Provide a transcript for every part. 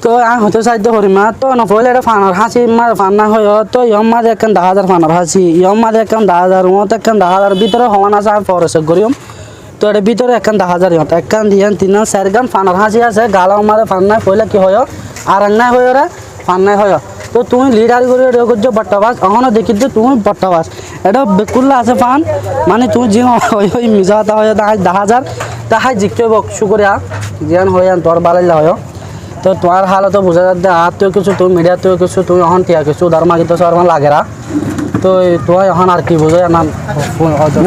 তো আই হয়তো সাহায্য করি মা তো নকলে এটা ফানার হাসি মার ফান্না হয় তো ইয়ম মাঝে একখান 10,000 ফানার হাসি ইয়ম মাঝে একখান 10,000 মত একখান 10,000 ভিতরে হওয়ান আছে আমি ফরেসে করিম তো এর ভিতরে একখান 10,000 ইয়ত একখান দিয়ান তিন চার গান ফানার হাসি আছে গালা মারে ফান্নায় কইলে কি হয় আর নাই হয় রে ফান্নায় হয় তো তুমি লিডার করে রেও করছো বট্টাবাস এখনো দেখি তো তুমি বট্টাবাস এটা বেকুল্লা আছে ফান মানে তুমি যে ওই মিজাতা হয় 10,000 তাহাই জিততে বক শুকরিয়া জিয়ান হয় তোর বালাইলা হয় তো তোমার হালত বোঝা যাচ্ছে আর তো কিছু তুমি মিডিয়াতেও কিছু তুমি এখন ঠিক কিছু ধর্মা কিন্তু সবার লাগেরা তো তোমার এখন আর কি বোঝো না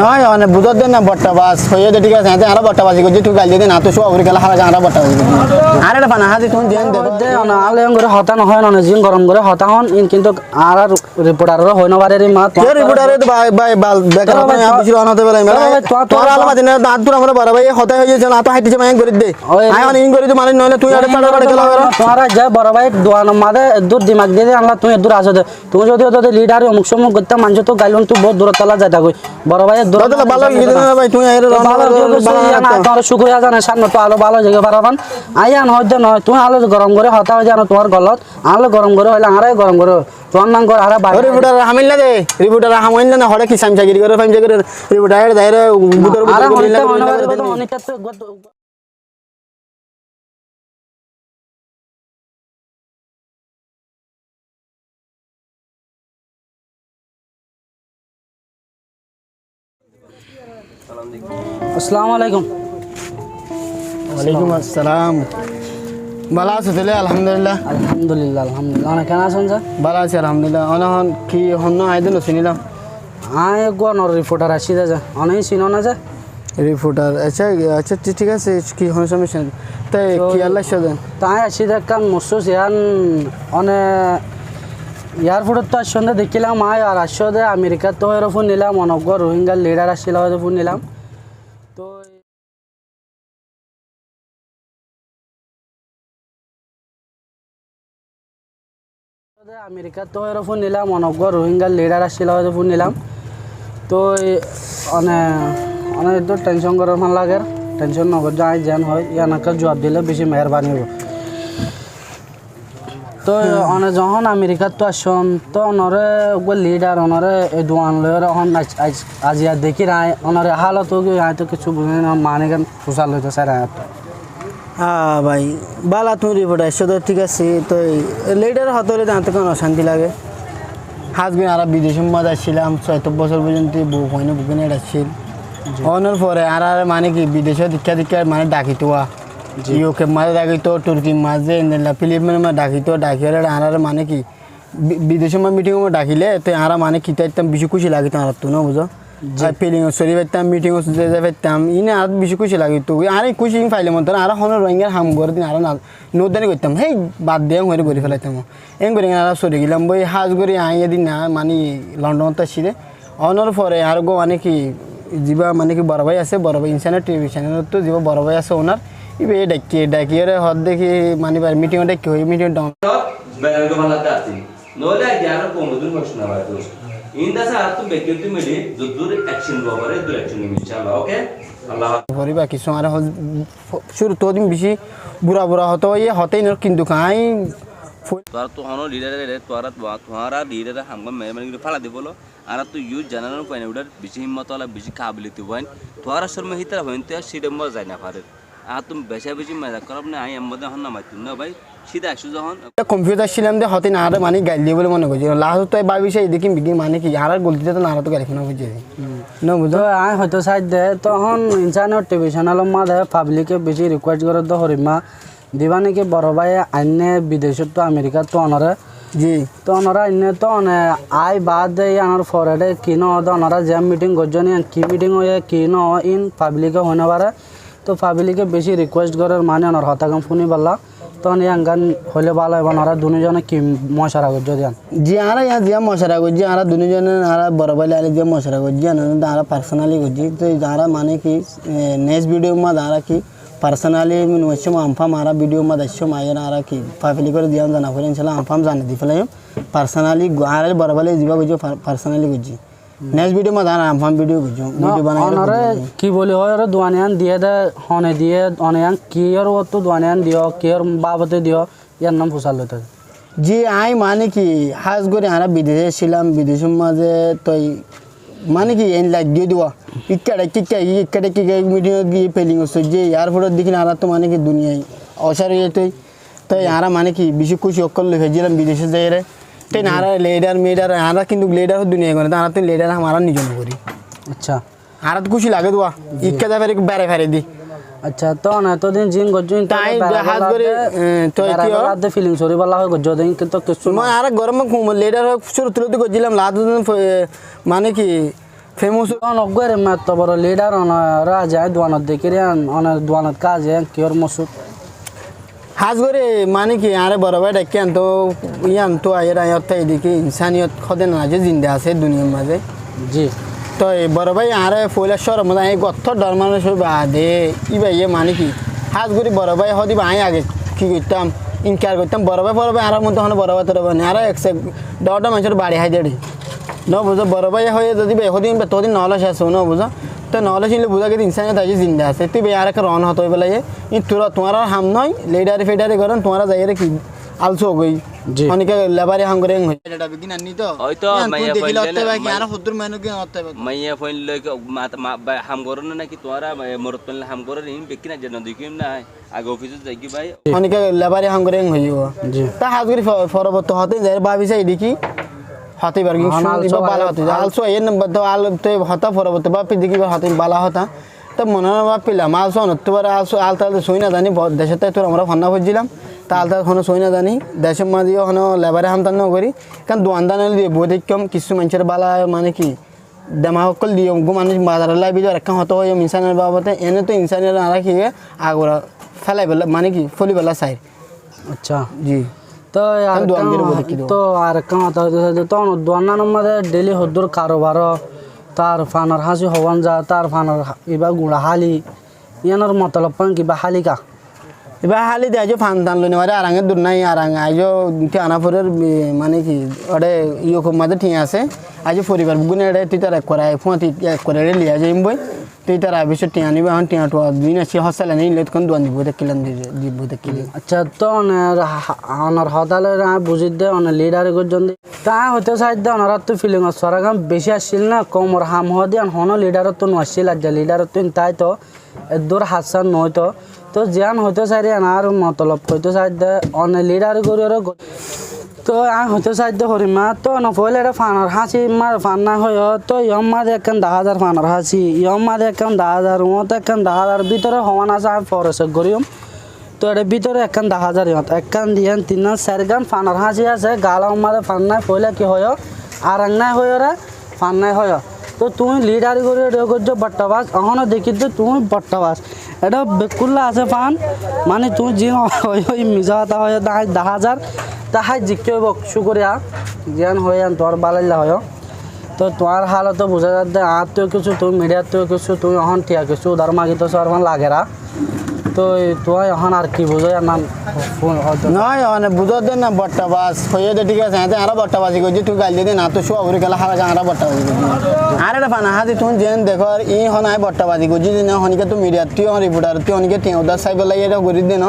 নয় মানে বুঝার দেন না বট্টাবাস হয়ে ঠিক আছে আরো বট্টাবাসি করছি তুই গাল দিয়ে না তো সব খেলা হারা আরো বট্টাবাসি আর এটা বানা হাজি তুমি দেন দে না আলে করে হতা নহয় না জিং গরম করে হতা হন কিন্তু আর রিপোর্টারও হয় না বারে মা তো রিপোর্টারে তো ভাই ভাই বেকার আপনি বেশি অনাতে পারে তোর আলামা দিন দাঁত দূর আমরা বড় ভাই হতা হয়ে যাচ্ছে না তো হাইটিছে মাইং করে দে আই অন ইন করে তো মানে নইলে তুই আর চাড়া করে খেলা হবে তোমার যা বড় ভাই দোয়ান মাদে দূর দিমাগ দিয়ে আনলা তুমি দূর আসো তুমি যদি তো লিডার অমুক সমুক করতে মানুষ তো গাইলন তুই বহুত দূর তলা যাইতা কই বড় ভাই দূর ভালো ভাই তুই আইরে তোমার শুকরিয়া জানা সামনে তো আলো ভালো জায়গা পারাবান আইয়ান হইতে নয় তুমি আলো গরম করে হতা হয়ে জানো তোমার গলত আলো গরম করে হইলে আরে গরম করে তোমার নাম করে আরে বাইরে রিপোর্টার হামিল না দে রিপোর্টার হামিল না হড়ে কি সামচাগিরি করে ফামচাগিরি রিপোর্টার দাইরে বুতর আরে বুতর অনেক আসসালামু আলাইকুম ওয়ালাইকুম আসসালাম ভালো আছো তাহলে আলহামদুলিল্লাহ আলহামদুলিল্লাহ আলহামদুলিল্লাহ অনেক কেন আছেন যা ভালো আছি আলহামদুলিল্লাহ অনহন কি হন্ন আইদিন শুনিলাম আয় গনর রিপোর্টার আসি যা অনেক চিনো না যা রিপোর্টার আচ্ছা আচ্ছা ঠিক আছে কি হন সমস্যা তাই কি আল্লাহ সাদেন তাই আসি দেখান মসুস ইয়ান অনে এয়ারপোর্টত তো আসলে দেখিলাম আয় আর আসলে আমেরিকার তো এর ফোন নিলাম অনগ্র রোহিঙ্গার লিডার আসছিল হয়তো ফোন নিলাম তো আমেরিকার তো এর ফোন নিলাম অনগ্র রোহিঙ্গার লিডার আসছিল হয়তো ফোন নিলাম তো অনেক তো টেনশন করার ভাল লাগে টেনশন নগর যাই যেন হয় ইয়ানাকে জবাব দিলে বেশি মেহরবানি হবে তো অনে যখন আমেরিকার তো আসন তো অনরে লিডার অনরে দোয়ান লয়ের অন আজিয়া দেখি রায় অনরে হালত হয়তো কিছু বুঝে না মানে কেন ফুসাল হইতো স্যার হ্যাঁ ভাই বালা তুমি রিপোর্টার এসে তো ঠিক আছে তো লিডার হতলে জানতে কোনো অশান্তি লাগে হাজবেন্ড আর বিদেশে মজা ছিলাম ৭ বছর পর্যন্ত বউ হয়নি বুকিনে আসছিল অনার পরে আর মানে কি বিদেশে দীক্ষা মানে ডাকিতোয়া ইউকে মাঝে ডাকিতো তুর্কি মাঝে ফিলিপিনের মাঝে ডাকিতো ডাকিলে আর মানে কি বিদেশে মিটিং ডাকিলে তো আর মানে কি তাইতাম বেশি খুশি লাগিত আর তো না বুঝো ফিলিং সরি পাইতাম মিটিং পাইতাম ইনে আর বেশি খুশি লাগিত আর খুশি ফাইলে মতো আর হন রোহিঙ্গার হাম করে দিন আর নদানি করতাম হেই বাদ দিয়ে হয়ে করে ফেলাইতাম এম করে আর সরে গেলাম বই হাজ করে আইয়া দিন না মানে লন্ডনত আসছিলে অনার পরে আর গো মানে কি যা মানে কি বড় ভাই আছে বড় ভাই ইনসানের টিভি চ্যানেল তো যা বড় ভাই আছে ওনার ইবে ডাকিয়ে হদ দেখি মানে মিটিং ডাকি হই মিটিং ডাউন বেলাকে ভালাতে আসি নলে জ্ঞান কোনদিন প্রশ্ন না তো ইন্দা সারা তো বেকিউটি মিলি দুদুর অ্যাকশন গোবারে দুর অ্যাকশন ইনশাআল্লাহ ওকে আল্লাহ পরিবা কিছু আর শুরু তো দিন বেশি বুড়া হতো এই হতেই না কিন্তু কাই তোরা তো হনো লিডারে তোরা লিডারে হামগা মানে ফালা দি বলো আর তো ইউজ জানানোর পাই না ওটার বেশি হিম্মত ওলা বেশি কাবিলিতি হইন তোরা শর্মা হিতার হইন তো সিডে মর যায় না পারে আর তুমি বেশি মজা করব না আই এমদে হন না মাইতুন না ভাই সিধা একশো যখন কম্পিউটার ছিলাম যে হতে না আর মানে গাইল দিয়ে বলে মনে করছি লাস্ট তো ভাবিছে দেখি বিকি মানে কি আর গলতিতে তো না তো গাড়ি ফোনা বুঝে না বুঝো আয় হয়তো সাইড দে তখন ইনসানের টিভি চ্যানেল মাঝে পাবলিকে বেশি রিকোয়েস্ট করে তো হরিমা দিবা নাকি বড় ভাই আইনে বিদেশত তো আমেরিকার তো অনরে জি তো অনরা আইনে তো আই বাদ আনার ফরেডে কিনো অনরা জ্যাম মিটিং গজনি কি মিটিং হয়ে কিনো ইন পাবলিকে হইনা পারে তো পাবলিকে বেশি রিকোয়েস্ট করার মানে অনর হতাকাম শুনি পারলা তখন এই গান হইলে ভালো হবে ওরা দুজনে কি মশারা করছো দিয়ান জি আর ইয়া জিয়া মশারা করছি আর দুজনে আর বড় ভাই আলে যে মশারা করছি আর পার্সোনালি করছি তো যারা মানে কি নেক্সট ভিডিও মা যারা কি পার্সোনালি মিনওয়াচ্ছো আমফাম আর ভিডিও মা দাচ্ছো মায়ের আর কি পাবলিক করে দিয়াম জানা করে ইনশাআল্লাহ আমফাম জানে দি ফেলাই পার্সোনালি আর বড় ভাই দিবা বুঝো পার্সোনালি করছি নেক্সট ভিডিও মা জানা আমফাম ভিডিও করছো ভিডিও বানাই অনরে কি বলি হয় ওরা দুয়ানিয়ান দিয়ে দে হনে দিয়ে অনেয়ান কি আর ও তো দুয়ানিয়ান দিও কি আর বাবতে দিও ইয়ার নাম ফুসাল লইতে জি আই মানে কি হাজ করে আমরা বিদেশে ছিলাম বিদেশের মাঝে তই মানে কি এন লাইক দিয়ে দেওয়া ইক্কাটা কি মিডিয়া গিয়ে পেলিং হচ্ছে যে ইয়ার ফটোর দেখি না তো মানে কি দুনিয়ায় অসার হয়ে তাই আমরা মানে কি বেশি খুশি অক্কল ভেজিলাম বিদেশে যাই রে তাই না আমরা লেডার মেডার আমরা কিন্তু লেডার দুনিয়া করে আমরা তো লেডার আমরা নিজন করি আচ্ছা আর তো খুশি লাগে দেওয়া ইক্কা যা ফেরে বেড়ে ফেরে দি আচ্ছা তো না এতদিন জিম করছুন তাই হাজ করে তো বেড়াতে ফিলিং সরি বলা হয় করছো দিন কিন্তু কিছু মই আর গরম লেডার শুরু তুলে তো করছিলাম লাস্ট মানে কি ফেমাস নগরে মাত্র বড় লিডার অনরা যায় দোয়ানত দেখি রে অনেক দোয়ানত কাজ কিওর মসুদ হাজ করে মানে কি আরে বড় ভাই ডাকি আনতো আনতো আয়ের আয়ত এদিকে ইনসানিয়ত খদে না যে জিন্দা আছে দুনিয়ার মাঝে জি তো এই বড় ভাই আরে ফৈলেশ্বর মধ্যে এই গত্থ ডর মানুষ বাদে ইবা ইয়ে মানে কি হাজ করে বড় ভাই হদিবা আই আগে কি করতাম ইনকার করতাম বড় ভাই আর মতো হন বড় ভাই তোর বানি আর একসে ডরটা মানুষের বাড়ি হাই দেড়ি ন বুঝো বড় ভাই হয়ে যদি এদিন তোদিন নহলে শেষ ন বুঝো তো নহলে ছিল বুঝা কিন্তু ইনসানিয়ত আছে জিন্দা আছে তুই আর একটা রন হতো বেলা ই তোরা তোমার হাম নয় লেডারে ফেডারে করেন তোমারা যাই রে কি আলসো গই জি অনেকে লেবারে হাম করে এটা বিকিন আনি তো হয়তো মাইয়া দেখিলে ফইলে হতে ভাই কি আর হুদ্দুর মেনু কি হতে ভাই মাইয়া ফইলে হাম করো না নাকি তোরা মরত পেলে হাম করো নি বেকি না যেন দেখিম না আগে অফিসে যাই কি ভাই অনেকে লেবারে হাম করে হইব জি তা হাজ করে ফরবত হতে যাই ভাবি চাই দেখি হতে পারবি শুনবা বালা হতে আলসো এর নম্বর তো আল তো হতা ফরবত বাপি দেখি হতে বালা হতা তো মনে বাপ পিলাম আলসো নতে পারে আলসো আলতাল সই না জানি দেশের তাই তোর আমরা ফন্না খুঁজছিলাম তা আলতাল কোনো সই না জানি দেশের মাঝে ওখানে লেবারে হামতান ন করি কারণ দোয়ানদান দিয়ে বই দেখম কিছু মানুষের বালা মানে কি দেমা সকল দিয়ে গো মানুষ বাজারে লাইবি আর একটা হতো হয় ইনসানের বাবতে এনে তো ইনসানের আরা কি আগরা ফেলাই বেলা মানে কি ফলি বেলা চাই আচ্ছা জি তো তো আর কামাতা তো দোয়ান্নার মধ্যে ডেলি হদ্দুর কারোবার তার ফানার হাসি হওয়ান যা তার ফানার এবার গুড়া হালি ইয়ানোর মতলব পান কিবা হালিকা এবার হালি দিয়ে আজও ফান টান লো নেওয়ারে আরাঙের দূর নাই আরাঙ আজও আনাফরের মানে কি ওটা ইয়ে খুব মাঝে ঠিক আছে আজও পরিবার বুগুনে এটা তুই তার এক করায় ফুঁয়াতি এক করে লিয়া যাইম বই তুই তার আবিষ্য টিয়া নিবে এখন টিয়া টোয়া দুই না সে হসালে নেই লেতক্ষণ দোয়ান দিব দেখিলেন দিব দেখিলে আচ্ছা তো অনার হতালে বুঝি দে অনেক লিডারে করছেন তা হতে সাইড দে অনার তো ফিলিং সরাগাম বেশি আসছিল না কমর হাম হওয়া দিয়ে হন লিডারত তো নসছিল আর লিডারত তো তাই তো দূর হাসান নয় তো জিয়ান হইতে চাই আর মতলব হইতে চাই দে অনেক লিডার করি তো হইতে চাই দে হরিমা তো নফলে এটা ফানার হাসি মার ফান না হয় তো ইয়ম মাঝে একখান 10,000 ফানার হাসি ইয়ম মাঝে একখান 10,000 মতো একখান 10,000 ভিতরে হওয়ান আছে আমি ফরেছে গরিয়ম তো এটার ভিতরে একখান 10,000 ইয়ত একখান দিয়ান 3 গান ফানার হাসি আছে গালা মাঝে ফান নাই ফলে কি হয় আর নাই হয় রে ফান নাই হয় তো তুমি লিডারি করে করছো বট্টাবাস এখনও দেখি তো তুমি বট্টাবাস এটা বেকুল্লা আছে ফান মানে তুমি যে ওই মিজা হতা হয় 10,000 তাহাই জিকে শুকরিয়া জ্ঞান হয়ে আন তোর বালাইলা হয় তো তোমার হালত বোঝা যাচ্ছে আর তো কিছু তুমি মিডিয়ার তো কিছু তুমি এখন ঠিক কিছু উদার মাগি তো সরমান লাগেরা তো তুই এখন আর কি বুঝো নাম নয় মানে বুঝো দে না বট্টাবাস হয়ে দে ঠিক আছে আরো বট্টাবাজি করছি তুই গাল দিয়ে না তো শোয়া উড়ে গেলে হারা আরো বট্টাবাজি করছি আর এটা ফানা হাতি তুমি যেন দেখো ই হন আয় বট্টাবাজি করছি না হনিকে তো মিডিয়ার তুই রিপোর্টার তুই অনেকে টিয়া উদার সাইব লাই এটা করি দেন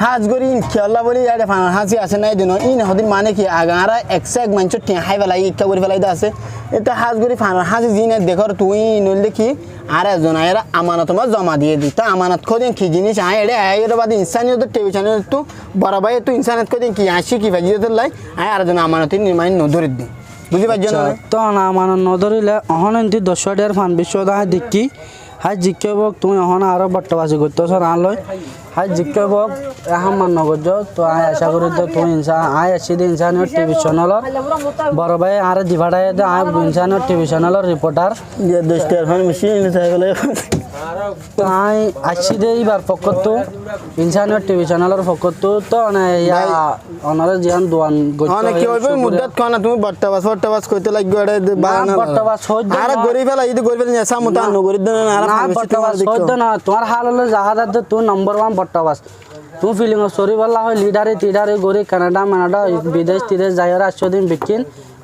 হাজ করি খেলা বলি এটা ফানা হাসি আছে নাই দিন ই না হদিন মানে কি আগারা এক মানুষ টিয়া হাই বেলাই ইচ্ছা করে ফেলাই আছে এটা হাজ করি ফানা হাসি যি না দেখো তুই নইল দেখি আর একজন আয়েরা আমানত তোমার জমা দিয়ে দিই তো আমানত খোঁজেন কি জিনিস আয় এটা আয়ের বাদ ইনসানিয়ত টেলিভিশনে তো বড় ভাই তো ইনসানিয়ত খোঁজেন কি আসি কি ভাজি লাই আয় আর একজন আমানত নির্মাণ নধরে দিই বুঝতে পারছো না তো না আমানত নধরিলে অহন এনতি 10 ফান বিশ্ব দায় দেখি হাই জিকে বক তুমি অহন আরো বট্টবাজি করতেছ না লয় হাই জিকে বক এখন মান নগর তো আয় আশা করি তো তুমি ইনসান আয় আসি দে ইনসানিয়ত টিভি চ্যানেলর বড় ভাই আর দিভাড়ায় দে আয় ইনসানিয়ত টিভি চ্যানেলর রিপোর্টার যে 10 ফান মেশিন চাইলে আই আসি দে এবার পকতো ইনসানিয়ত টিভি চ্যানেলর পকতো তো না ইয়া অনারে জিয়ান দোয়ান অনেক কি হইবে মুদ্দাত কোনা তুমি বট্টাবাস কইতে লাগবে এটা বানা বট্টবাস হইদ আর গরি ফেলা যদি গরি ফেলা নেসা মত আনো গরি দেন আর বট্টবাস হইদ না তোমার হাল হলো জাহাদাত দে তুই নম্বর 1 বট্টবাস তুই ফিলিং সরি বলা হয় লিডারে তিডারে গরি কানাডা মানাডা বিদেশ তিদেশ যাইরা আসছো দিন বিকিন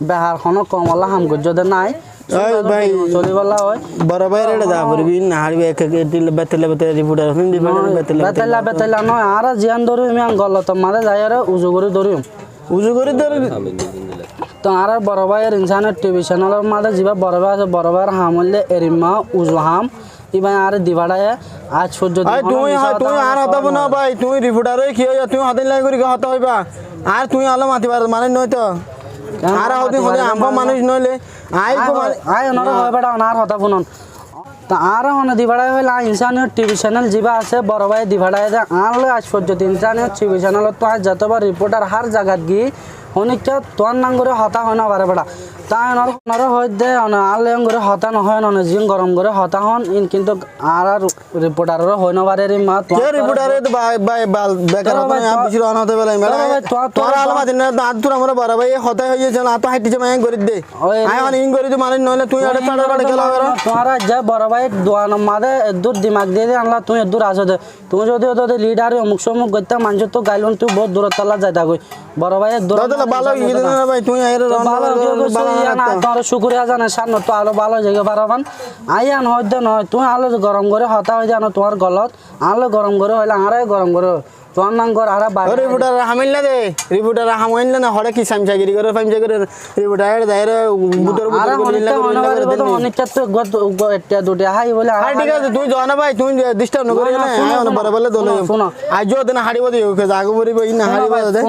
বেহার খনো কমলা হাম গজ্জদে নাই ওই ভাই চলি বলা হয় বড় ভাইয়ের এটা দা পড়বি না হারবি এক এক বেতলে বেতলে রিপোর্টার হন রিপোর্টার বেতলে বেতাইলা বেতাইলা নয় আর জিয়ান ধরিম আমি গলত মারে যাই আর উজু করে ধরিম উজু করে ধর তো আর বড় ভাইয়ের ইনসানের টিভি চ্যানেলের মাঝে যা বড় ভাই আছে বড় ভাইয়ের হামলে এরিমা উজু হাম ইবাই আর দিবাড়ায় আজ সূর্য আই তুই আর হতাব না ভাই তুই রিপোর্টার কি হই তুই হাতেন লাই করি হতা হইবা আর তুই আলো মাতি পার মানে নয় তো আর হতে হলে আমা মানুষ নইলে আই কো আই ওনারা হয় বেটা ওনার হতা ফুনন তা আর হনে দিবাড়ায় হইলা ইনসানের টিভি চ্যানেল যিবা আছে বড় ভাই দিবাড়ায় দে আনলে আজ পর্যন্ত ইনসানের টিভি চ্যানেল তো আজ যতবার রিপোর্টার হার জায়গাত গি অনেকটা তোর নাম করে হতা হয় না পারে বেটা তাই ওনারা হয় দে আলে করে হতা নহয় ননে জিং গরম করে হতা হন কিন্তু আর রিপোর্টারও হয় না পারে রে মা কে রিপোর্টার তো ভাই ভাই বাল বেকার হতা না বিশির অনতে বেলা মেলা তোর আলো মাতি না দাঁত তুই আমার বড় ভাই হতা হইছে না তো হাইটি জমা করে দে আই অন ইন করে তো মানে নইলে তুই আড়ে পাড়ে গেল তোমারা যা বড় ভাই দোয়ান মাদে দূর দিমাগ দিয়ে আনলা তুই দূর আসো দে তুমি যদি ওদের লিডার অমুক সমুক গইতা মানুষ তো গাইলন তুই বহুত দূর তলা যাইতা কই বড় ভাই দূর ভালো কি না ভাই তুই আইরে ভালো তোর শুকুরিয়া জানে সামনে তো আলো ভালো জায়গা পারবান আইয়ান হইতে নয় তুই আলো গরম করে হতা হয়ে জানো তোমার গলত আলো গরম করে হইলে আরে গরম করে তোর নাম কর আর রিপোর্টার হামিল না দে রিপোর্টার হামিল না হরে কি সামচাগিরি করে ফামচাগিরি রিপোর্টার দাইরে বুতর বুতর করে লাগা অনেকটা তো একটা দুটা হাই বলে আর ঠিক আছে তুই জানা ভাই তুই ডিস্টার্ব ন করি না আয় বড় বলে দলে শোনো আজ দিন হাড়ি বদি ওকে জাগো বরিব ইনা হাড়ি বদি দে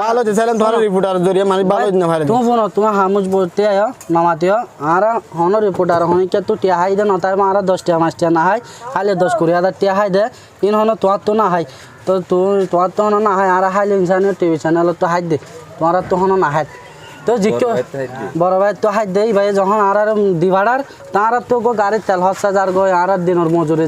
ভালো তে সালাম তোর রিপোর্টার জরিয়া মানে ভালো না ভালো তুমি ফোন তোমার হামুজ বলতে আয় নামাতিও আর হন রিপোর্টার অনেকটা তো টিয়া হাই দে না তাই আর 10 টিয়া 5 টিয়া না হাই খালি 10-20,000 টিয়া হাই দে ইন হন তোর তো না হাই তো তুই তোমার তো না হয় আর হাইলে ইনসানের টিভি চ্যানেল তো হাই দে তোমার তো হন না হাই তো জিজ্ঞ বড় ভাই তো হাই দেই ভাই যখন আর দিবাড়ার তার তো গাড়ির তেল হচ্ছে যার গো আর দিনের মজুরি